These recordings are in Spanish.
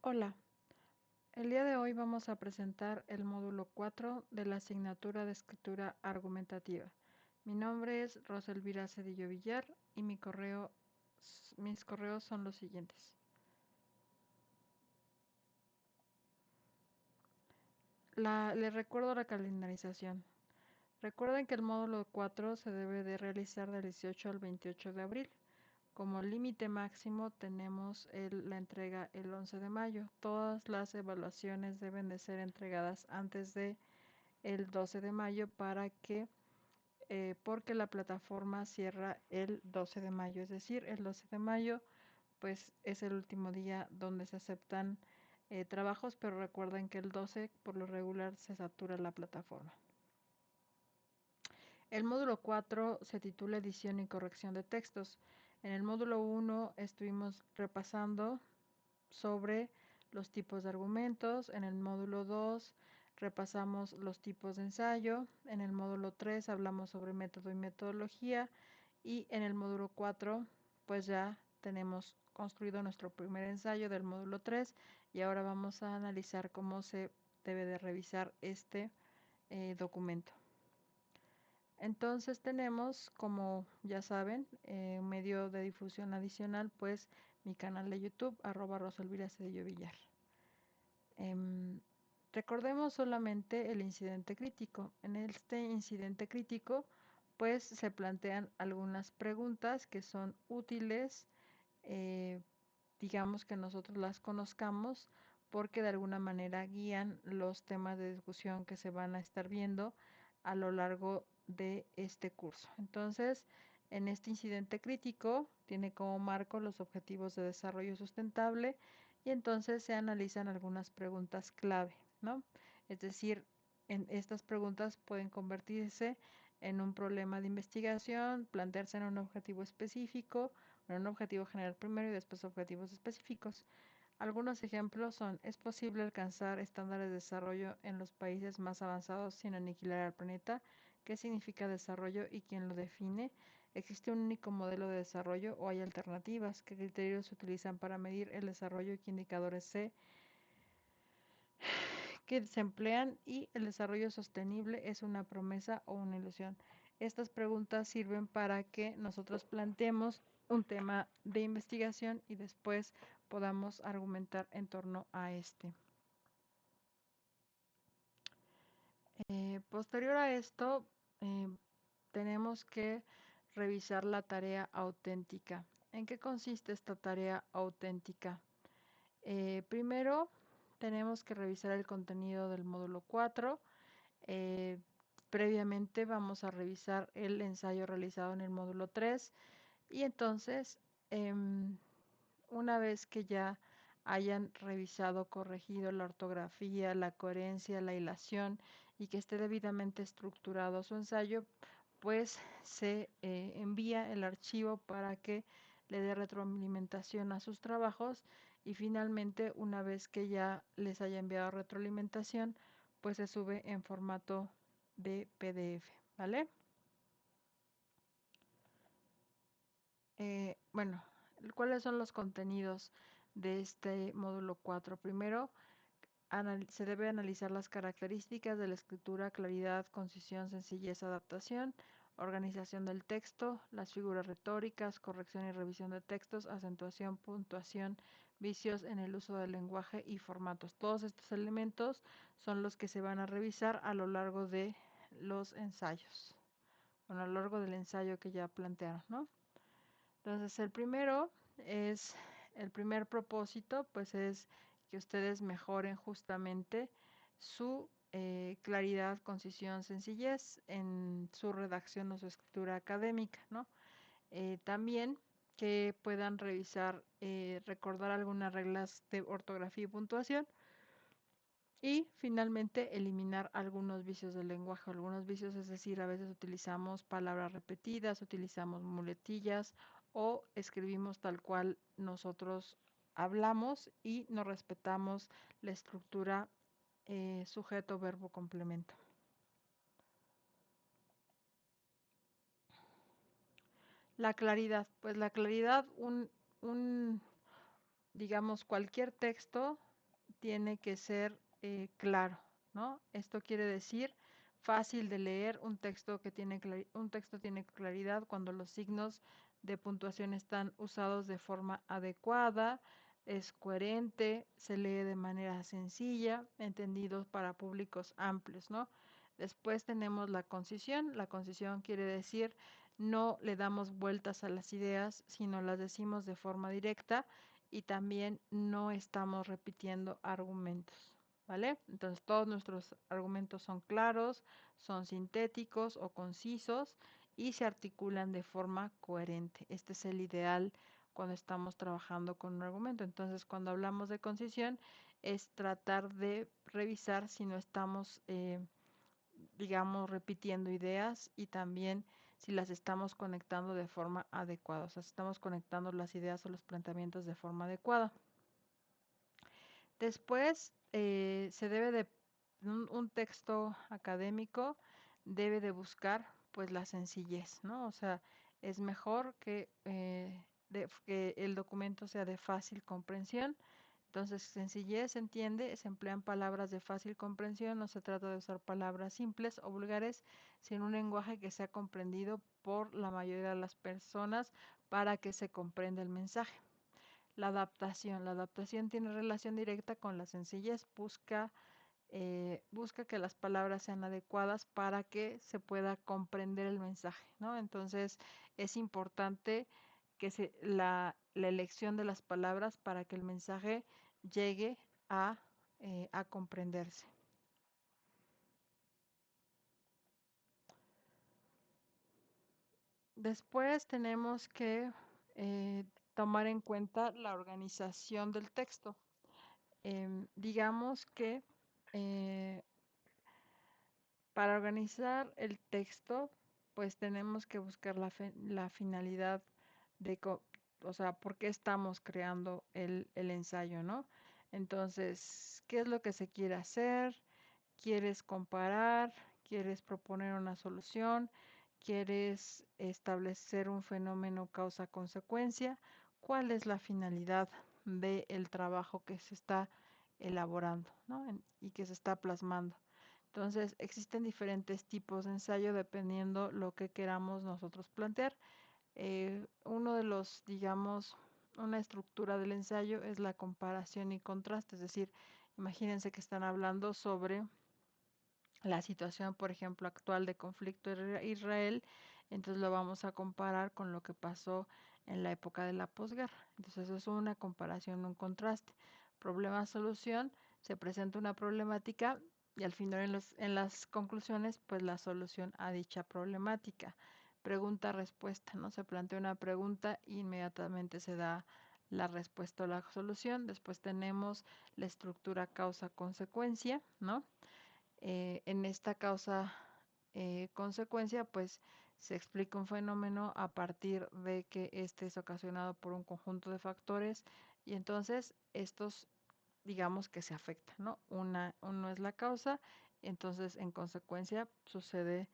Hola, el día de hoy vamos a presentar el módulo 4 de la asignatura de escritura argumentativa. Mi nombre es Rosa Elvira Cedillo Villar y mis correos son los siguientes. Les recuerdo la calendarización. Recuerden que el módulo 4 se debe de realizar del 18 al 28 de abril. Como límite máximo tenemos la entrega el 11 de mayo. Todas las evaluaciones deben de ser entregadas antes de el 12 de mayo porque la plataforma cierra el 12 de mayo, es decir, el 12 de mayo pues es el último día donde se aceptan trabajos, pero recuerden que el 12 por lo regular se satura la plataforma. El módulo 4 se titula Edición y corrección de textos. En el módulo 1 estuvimos repasando sobre los tipos de argumentos. En el módulo 2 repasamos los tipos de ensayo. En el módulo 3 hablamos sobre método y metodología. Y en el módulo 4 pues ya tenemos construido nuestro primer ensayo del módulo 3 y ahora vamos a analizar cómo se debe de revisar este documento. Entonces tenemos, como ya saben, un medio de difusión adicional, pues mi canal de YouTube, @rosalviraCedillovillar. Recordemos solamente el incidente crítico. En este incidente crítico, pues se plantean algunas preguntas que son útiles, digamos que nosotros las conozcamos, porque de alguna manera guían los temas de discusión que se van a estar viendo a lo largo de este curso. Entonces, en este incidente crítico tiene como marco los objetivos de desarrollo sustentable y entonces se analizan algunas preguntas clave, ¿no? Es decir, en estas preguntas pueden convertirse en un problema de investigación, plantearse en un objetivo específico, en un objetivo general primero y después objetivos específicos. Algunos ejemplos son: ¿es posible alcanzar estándares de desarrollo en los países más avanzados sin aniquilar al planeta? ¿Qué significa desarrollo y quién lo define? ¿Existe un único modelo de desarrollo o hay alternativas? ¿Qué criterios se utilizan para medir el desarrollo y qué indicadores se emplean? ¿Y el desarrollo sostenible es una promesa o una ilusión? Estas preguntas sirven para que nosotros planteemos un tema de investigación y después podamos argumentar en torno a este. Posterior a esto, tenemos que revisar la tarea auténtica. ¿En qué consiste esta tarea auténtica? Primero, tenemos que revisar el contenido del módulo 4. Eh, Previamente vamos a revisar el ensayo realizado en el módulo 3 y entonces, una vez que ya hayan revisado, corregido la ortografía, la coherencia, la hilación y que esté debidamente estructurado su ensayo, pues se envía el archivo para que le dé retroalimentación a sus trabajos y finalmente, una vez que ya les haya enviado retroalimentación, pues se sube en formato de PDF, ¿vale? Bueno, ¿cuáles son los contenidos de este módulo 4? Primero, se debe analizar las características de la escritura: claridad, concisión, sencillez, adaptación, organización del texto, las figuras retóricas, corrección y revisión de textos, acentuación, puntuación, vicios en el uso del lenguaje y formatos. Todos estos elementos son los que se van a revisar a lo largo de los ensayos, bueno, a lo largo del ensayo que ya plantearon, ¿no? Entonces, el primer propósito, pues es que ustedes mejoren justamente su claridad, concisión, sencillez en su redacción o su escritura académica, ¿no? También que puedan revisar, recordar algunas reglas de ortografía y puntuación. Y finalmente, eliminar algunos vicios del lenguaje. Algunos vicios, es decir, a veces utilizamos palabras repetidas, utilizamos muletillas o escribimos tal cual nosotros hablamos y no respetamos la estructura sujeto, verbo, complemento. La claridad, pues la claridad, digamos, cualquier texto tiene que ser claro, ¿no? Esto quiere decir fácil de leer, un texto tiene claridad cuando los signos de puntuación están usados de forma adecuada, es coherente, se lee de manera sencilla, entendido para públicos amplios, ¿no? Después tenemos la concisión. La concisión quiere decir no le damos vueltas a las ideas, sino las decimos de forma directa y también no estamos repitiendo argumentos, ¿vale? Entonces todos nuestros argumentos son claros, son sintéticos o concisos y se articulan de forma coherente. Este es el ideal cuando estamos trabajando con un argumento. Entonces, cuando hablamos de concisión, es tratar de revisar si no estamos digamos, repitiendo ideas y también si las estamos conectando de forma adecuada, o sea, si estamos conectando las ideas o los planteamientos de forma adecuada. Después, se debe de, un texto académico debe de buscar pues la sencillez, ¿no? O sea, es mejor que el documento sea de fácil comprensión. Entonces, sencillez se entiende, se emplean palabras de fácil comprensión, no se trata de usar palabras simples o vulgares, sino un lenguaje que sea comprendido por la mayoría de las personas para que se comprenda el mensaje. La adaptación tiene relación directa con la sencillez, busca que las palabras sean adecuadas para que se pueda comprender el mensaje, ¿no? Entonces es importante que la elección de las palabras para que el mensaje llegue a comprenderse. Después tenemos que tomar en cuenta la organización del texto. Digamos que eh, para organizar el texto, pues tenemos que buscar la finalidad de, o sea, por qué estamos creando el ensayo, ¿no? Entonces, ¿qué es lo que se quiere hacer? ¿Quieres comparar? ¿Quieres proponer una solución? ¿Quieres establecer un fenómeno causa-consecuencia? ¿Cuál es la finalidad del trabajo que se está elaborando, ¿no? Y que se está plasmando? Entonces, existen diferentes tipos de ensayo dependiendo lo que queramos nosotros plantear. Uno de los, digamos, una estructura del ensayo es la comparación y contraste, es decir, imagínense que están hablando sobre la situación, por ejemplo, actual de conflicto Israel, entonces lo vamos a comparar con lo que pasó en la época de la posguerra. Entonces, eso es una comparación, un contraste. Problema-solución, se presenta una problemática y al final en las conclusiones, pues la solución a dicha problemática. Pregunta-respuesta, ¿no? Se plantea una pregunta e inmediatamente se da la respuesta o la solución. Después tenemos la estructura causa-consecuencia, ¿no? En esta causa consecuencia, pues se explica un fenómeno a partir de que este es ocasionado por un conjunto de factores y entonces estos, digamos que se afectan, ¿no? Uno es la causa, entonces en consecuencia sucede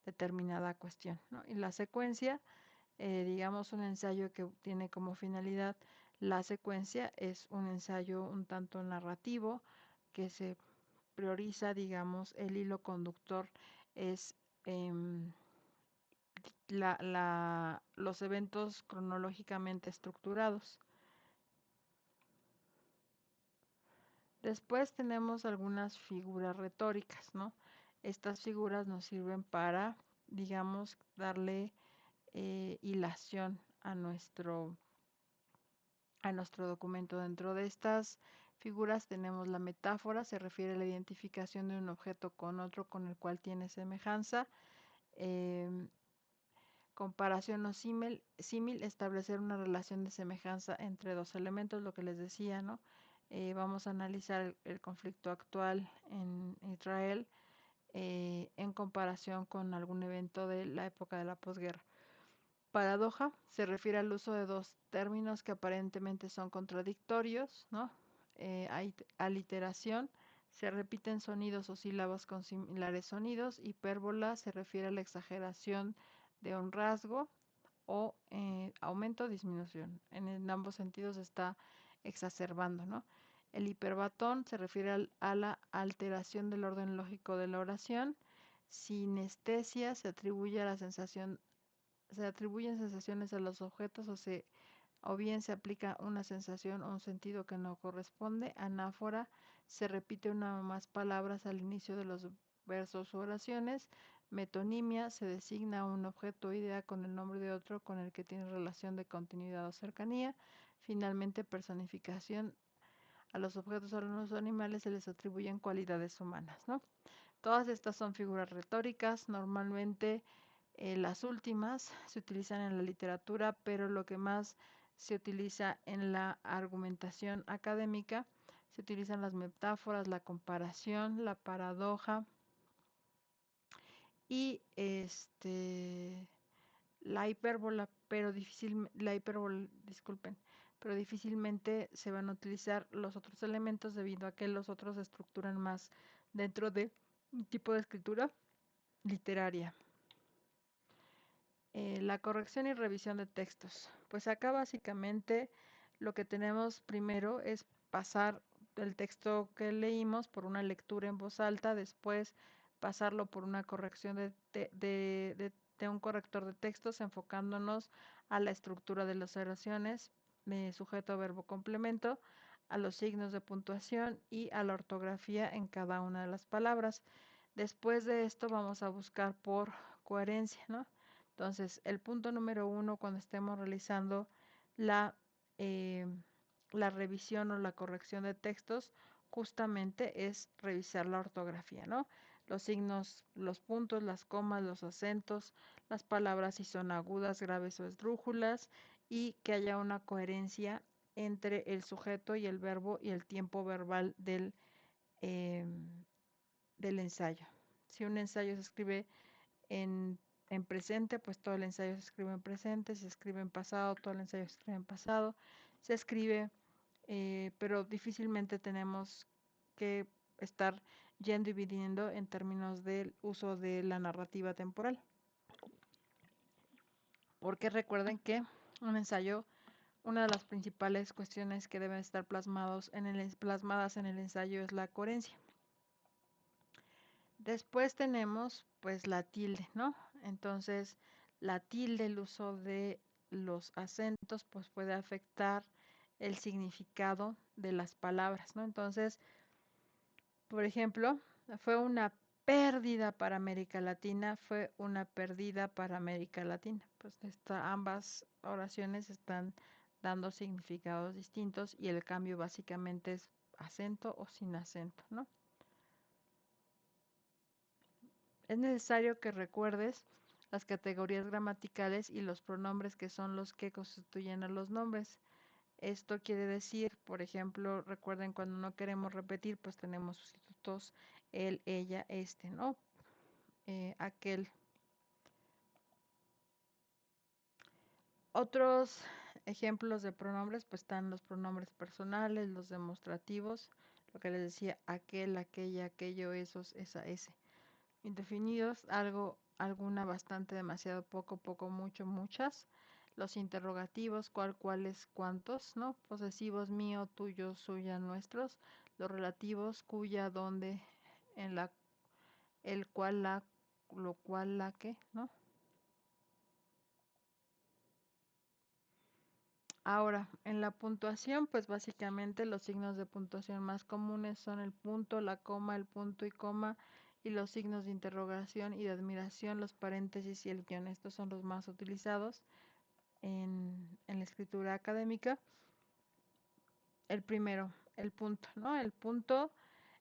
determinada cuestión, ¿no? Y la secuencia, digamos un ensayo que tiene como finalidad la secuencia, es un ensayo un tanto narrativo que se prioriza, digamos, el hilo conductor es em, los eventos cronológicamente estructurados. Después tenemos algunas figuras retóricas, ¿no? Estas figuras nos sirven para, digamos, darle hilación a nuestro documento. Dentro de estas figuras tenemos la metáfora, se refiere a la identificación de un objeto con otro con el cual tiene semejanza. Em, Comparación o símil, establecer una relación de semejanza entre dos elementos, lo que les decía, ¿no? Vamos a analizar el conflicto actual en Israel en comparación con algún evento de la época de la posguerra. Paradoja se refiere al uso de dos términos que aparentemente son contradictorios, ¿no? Aliteración, se repiten sonidos o sílabas con similares sonidos. Hipérbola se refiere a la exageración de un rasgo o aumento o disminución. En ambos sentidos está exacerbando, ¿no? El hiperbatón se refiere a la alteración del orden lógico de la oración. Sinestesia se atribuye a la sensación, se atribuyen sensaciones a los objetos o bien se aplica una sensación o un sentido que no corresponde. Anáfora se repite una o más palabras al inicio de los versos u oraciones. Metonimia se designa un objeto o idea con el nombre de otro con el que tiene relación de continuidad o cercanía. Finalmente, personificación. A los objetos o a los animales se les atribuyen cualidades humanas, ¿no? Todas estas son figuras retóricas. Normalmente las últimas se utilizan en la literatura, pero lo que más se utiliza en la argumentación académica, se utilizan las metáforas, la comparación, la paradoja y la hipérbola, pero disculpen, pero difícilmente se van a utilizar los otros elementos debido a que los otros se estructuran más dentro de un tipo de escritura literaria. La corrección y revisión de textos. Pues acá básicamente lo que tenemos primero es pasar el texto que leímos por una lectura en voz alta, después pasarlo por una corrección de un corrector de textos, enfocándonos a la estructura de las oraciones, sujeto, verbo, complemento, a los signos de puntuación y a la ortografía en cada una de las palabras. Después de esto vamos a buscar por coherencia, ¿no? Entonces, el punto número 1 cuando estemos realizando la, eh, la revisión o la corrección de textos, justamente es revisar la ortografía, ¿no? Los signos, los puntos, las comas, los acentos, las palabras si son agudas, graves o esdrújulas, y que haya una coherencia entre el sujeto y el verbo y el tiempo verbal eh, del ensayo. Si un ensayo se escribe en, en presente, pues todo el ensayo se escribe en presente. Si se escribe en pasado, todo el ensayo se escribe en pasado. Se escribe, pero difícilmente tenemos que estar yendo y viniendo en términos del uso de la narrativa temporal. Porque recuerden que un ensayo, una de las principales cuestiones que deben estar plasmadas en el ensayo es la coherencia. Después tenemos pues la tilde, ¿no? Entonces la tilde, el uso de los acentos, pues puede afectar el significado de las palabras, ¿no? Entonces, por ejemplo, fue una pérdida para América Latina, fue una pérdida para América Latina. Pues ambas oraciones están dando significados distintos y el cambio básicamente es acento o sin acento, ¿no? Es necesario que recuerdes las categorías gramaticales y los pronombres que son los que constituyen a los nombres. Esto quiere decir, por ejemplo, recuerden cuando no queremos repetir, pues tenemos sustitutos él, ella, este, ¿no? Aquel. Otros ejemplos de pronombres, pues están los pronombres personales, los demostrativos, lo que les decía, aquel, aquella, aquello, esos, esa, ese. Indefinidos, algo, alguna, bastante, demasiado, poco, poco, mucho, muchas. Los interrogativos, cuál, cuáles, cuántos, ¿no? Posesivos, mío, tuyo, suya, nuestros. Los relativos, cuya, dónde, en la, el cual, la, lo cual, la que, ¿no? Ahora, en la puntuación, pues básicamente los signos de puntuación más comunes son el punto, la coma, el punto y coma, y los signos de interrogación y de admiración, los paréntesis y el guión. Estos son los más utilizados en la escritura académica. El primero, el punto, ¿no? El punto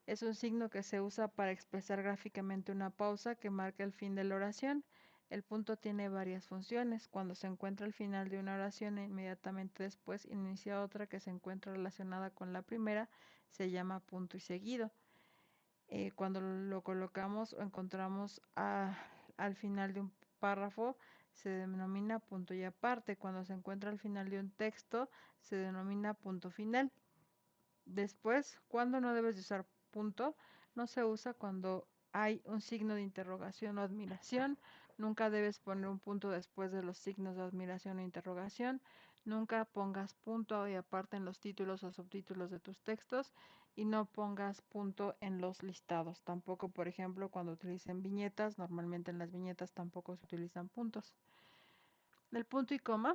es un signo que se usa para expresar gráficamente una pausa que marca el fin de la oración. El punto tiene varias funciones. Cuando se encuentra al final de una oración e inmediatamente después inicia otra que se encuentra relacionada con la primera, se llama punto y seguido. Cuando lo colocamos o encontramos al final de un párrafo, se denomina punto y aparte. Cuando se encuentra al final de un texto, se denomina punto final. Después, cuando no debes de usar punto, no se usa cuando hay un signo de interrogación o admiración. Nunca debes poner un punto después de los signos de admiración o interrogación. Nunca pongas punto y aparte en los títulos o subtítulos de tus textos y no pongas punto en los listados. Tampoco, por ejemplo, cuando utilicen viñetas, normalmente en las viñetas tampoco se utilizan puntos. El punto y coma.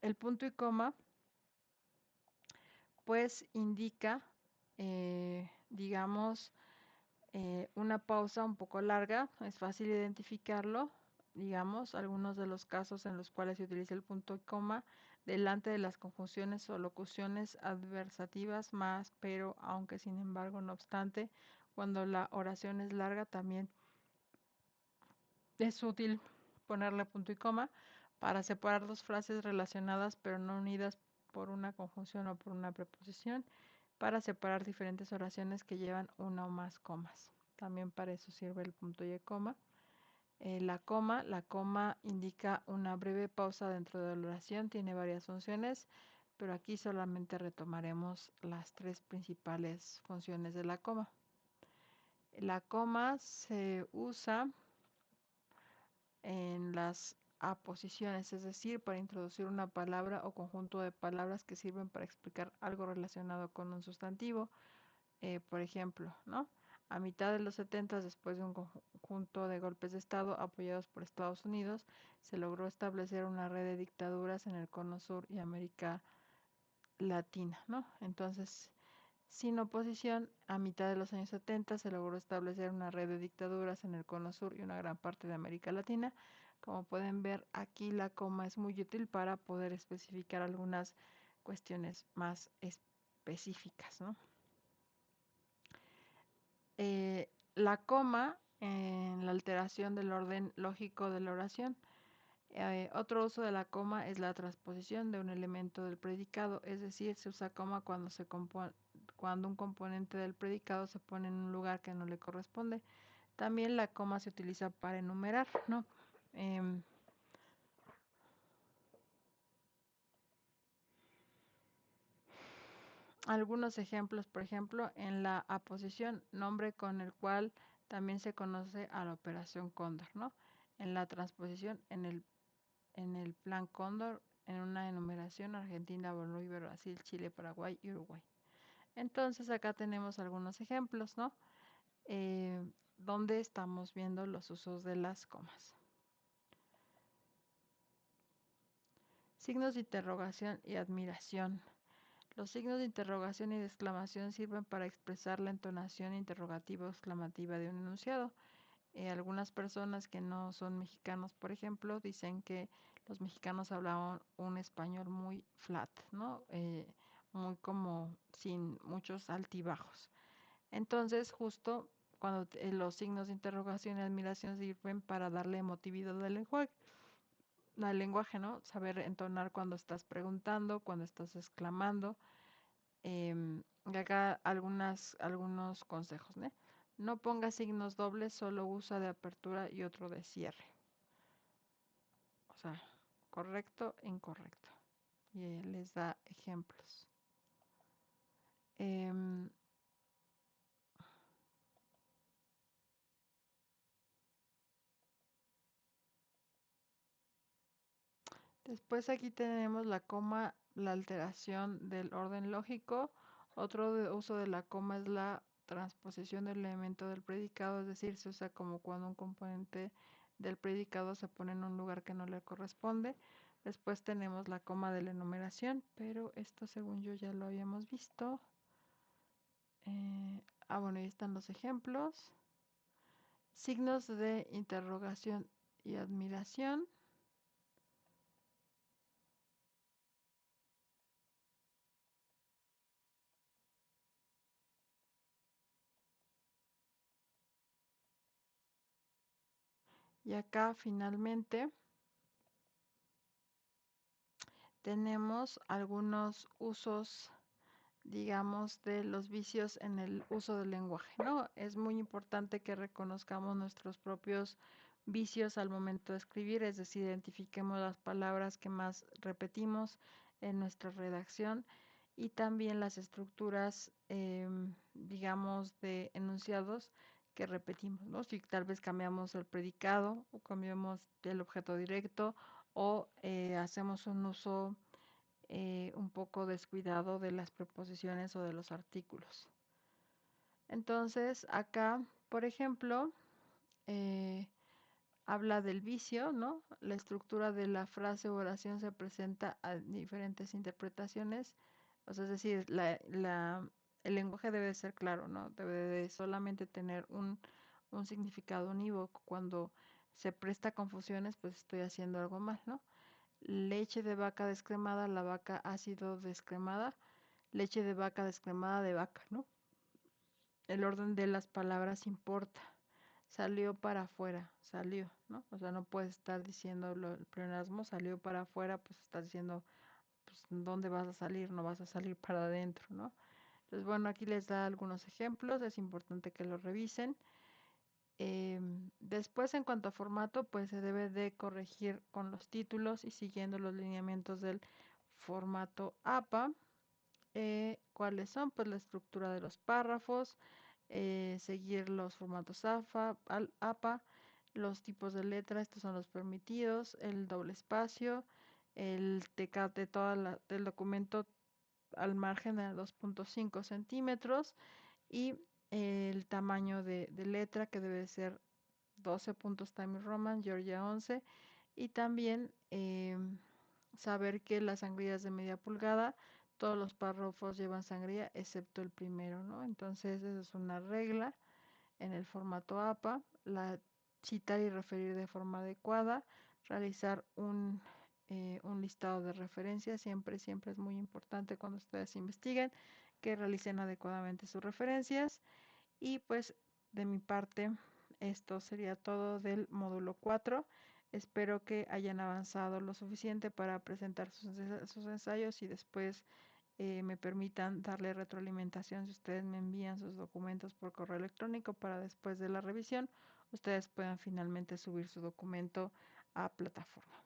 El punto y coma pues indica, digamos, una pausa un poco larga, es fácil identificarlo, digamos, algunos de los casos en los cuales se utiliza el punto y coma delante de las conjunciones o locuciones adversativas, más, pero, aunque, sin embargo, no obstante, cuando la oración es larga también es útil ponerle punto y coma para separar dos frases relacionadas pero no unidas por una conjunción o por una preposición, para separar diferentes oraciones que llevan una o más comas. También para eso sirve el punto y coma. La coma indica una breve pausa dentro de la oración, tiene varias funciones, pero aquí solamente retomaremos las tres principales funciones de la coma. La coma se usa en las aposiciones, es decir, para introducir una palabra o conjunto de palabras que sirven para explicar algo relacionado con un sustantivo. Por ejemplo, ¿no? A mitad de los 70, después de un conjunto de golpes de Estado apoyados por Estados Unidos, se logró establecer una red de dictaduras en el Cono Sur y América Latina, ¿no? Entonces, sin oposición, a mitad de los años 70 se logró establecer una red de dictaduras en el Cono Sur y una gran parte de América Latina. Como pueden ver, aquí la coma es muy útil para poder especificar algunas cuestiones más específicas, ¿no? La coma en la alteración del orden lógico de la oración. Otro uso de la coma es la transposición de un elemento del predicado, es decir, se usa coma cuando un componente del predicado se pone en un lugar que no le corresponde. También la coma se utiliza para enumerar, ¿no? Algunos ejemplos, por ejemplo, en la aposición, nombre con el cual también se conoce a la operación Cóndor, ¿no? En la transposición, en el plan Cóndor, en una enumeración Argentina, Bolivia, Brasil, Chile, Paraguay y Uruguay. Entonces acá tenemos algunos ejemplos, ¿no? Donde estamos viendo los usos de las comas. Signos de interrogación y admiración. Los signos de interrogación y de exclamación sirven para expresar la entonación interrogativa o exclamativa de un enunciado. Algunas personas que no son mexicanos, por ejemplo, dicen que los mexicanos hablaban un español muy flat, ¿no? Muy como sin muchos altibajos. Entonces, justo cuando los signos de interrogación y admiración sirven para darle emotividad al lenguaje, ¿no? Saber entonar cuando estás preguntando, cuando estás exclamando. Y acá algunos consejos, ¿no? No ponga signos dobles, solo usa de apertura y otro de cierre. O sea, correcto, incorrecto. Y les da ejemplos. Em, Después aquí tenemos la coma, la alteración del orden lógico. Otro uso de la coma es la transposición del elemento del predicado, es decir, se usa como cuando un componente del predicado se pone en un lugar que no le corresponde. Después tenemos la coma de la enumeración, pero esto según yo ya lo habíamos visto. Bueno, ahí están los ejemplos. Signos de interrogación y admiración. Y acá finalmente tenemos algunos usos, digamos, de los vicios en el uso del lenguaje, ¿no? Es muy importante que reconozcamos nuestros propios vicios al momento de escribir, es decir, identifiquemos las palabras que más repetimos en nuestra redacción y también las estructuras, digamos, de enunciados que repetimos, ¿no? Si tal vez cambiamos el predicado o cambiamos el objeto directo o hacemos un uso un poco descuidado de las preposiciones o de los artículos. Entonces, acá, por ejemplo, eh, habla del vicio, ¿no? La estructura de la frase o oración se presenta a diferentes interpretaciones, o sea, es decir, el lenguaje debe ser claro, ¿no? Debe de solamente tener un significado unívoco. Cuando se presta a confusiones, pues estoy haciendo algo mal, ¿no? Leche de vaca descremada, la vaca ha sido descremada, leche de vaca descremada de vaca, ¿no? El orden de las palabras importa. Salió para afuera, salió, ¿no? O sea, no puedes estar diciendo el pleonasmo, salió para afuera, pues estás diciendo, pues, ¿dónde vas a salir? No vas a salir para adentro, ¿no? Entonces, bueno, aquí les da algunos ejemplos, es importante que los revisen. Después, en cuanto a formato, pues se debe de corregir con los títulos y siguiendo los lineamientos del formato APA. ¿Cuáles son? Pues la estructura de los párrafos, seguir los formatos APA, los tipos de letra, estos son los permitidos, el doble espacio, el TCAT de del documento al margen de 2.5 centímetros y el tamaño de letra que debe ser 12 puntos Times Roman, Georgia 11 y también saber que las sangrías de media pulgada, todos los párrafos llevan sangría excepto el primero, ¿no? Entonces esa es una regla en el formato APA, citar y referir de forma adecuada, realizar un listado de referencias, siempre es muy importante cuando ustedes investiguen que realicen adecuadamente sus referencias y pues de mi parte esto sería todo del módulo 4. Espero que hayan avanzado lo suficiente para presentar sus ensayos y después me permitan darle retroalimentación si ustedes me envían sus documentos por correo electrónico para después de la revisión ustedes puedan finalmente subir su documento a plataforma.